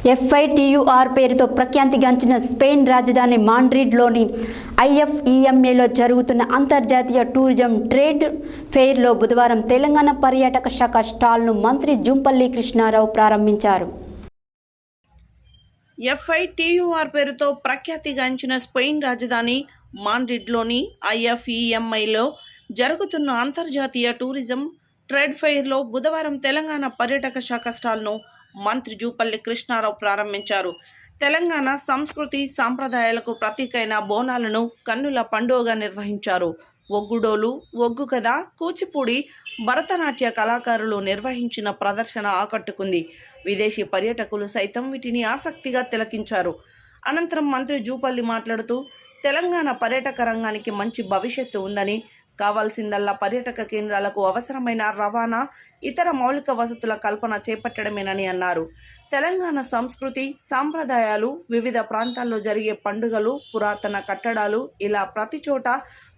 FITUR పేరుతో ప్రఖ్యాతిగాంచిన Spain రాజధాని మాడ్రిడ్లోని IFEMAలో జరుగుతున్న అంతర్జాతీయ టూరిజం ట్రేడ్ ఫెయిర్లో బుధవారం తెలంగాణ పర్యాటక శాఖ స్టాల్ను మంత్రి జూపల్లి కృష్ణారావు ప్రారంభించారు. FITUR పేరుతో ప్రఖ్యాతిగాంచిన స్పెయిన్ రాజధాని మాడ్రిడ్లోని IFEMAలో జరుగుతున్న అంతర్జాతీయ టూరిజం ట్రేడ్ ఫెయిర్లో బుధవారం తెలంగాణ పర్యాటక శాఖ స్టాల్ను మంత్రి జూపల్లి కృష్ణారావు ప్రారంభించారు. తెలంగాణ సంస్కృతి సాంప్రదాయాలకు ప్రతీకైన బోనాలను కన్నుల పండుగగా నిర్వహించారు. ఒగ్గుడోలు, ఒగ్గు కథ, కూచిపూడి, భరతనాట్య కళాకారులు నిర్వహించిన ప్రదర్శన ఆకట్టుకుంది. విదేశీ పర్యాటకులు సైతం వీటిని ఆసక్తిగా తిలకించారు. అనంతరం మంత్రి జూపల్లి మాట్లాడుతూ తెలంగాణ పర్యాటక రంగానికి మంచి భవిష్యత్తు ఉందని, కావాల్సిందల్లా పర్యాటక కేంద్రాలకు అవసరమైన రవాణా, ఇతర మౌలిక వసతుల కల్పన చేపట్టడమేనని అన్నారు. తెలంగాణ సంస్కృతి సాంప్రదాయాలు, వివిధ ప్రాంతాల్లో జరిగే పండుగలు, పురాతన కట్టడాలు ఇలా ప్రతి చోట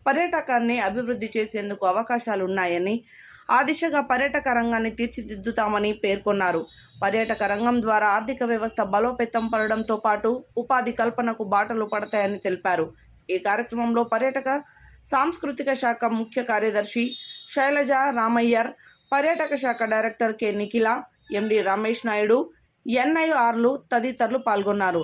పర్యాటకాన్ని అభివృద్ధి చేసేందుకు అవకాశాలున్నాయని, ఆ దిశగా పర్యాటక రంగాన్ని తీర్చిదిద్దుతామని పేర్కొన్నారు. పర్యాటక రంగం ద్వారా ఆర్థిక వ్యవస్థ బలోపేతం పడడంతో పాటు ఉపాధి కల్పనకు బాటలు పడతాయని తెలిపారు. ఈ కార్యక్రమంలో పర్యాటక సాంస్కృతిక శాఖ ముఖ్య కార్యదర్శి శైలజ రామయ్యర్, పర్యాటక శాఖ director K Nikhila, MD Ramesh Naidu, NIRలు తదితరులు పాల్గొన్నారు.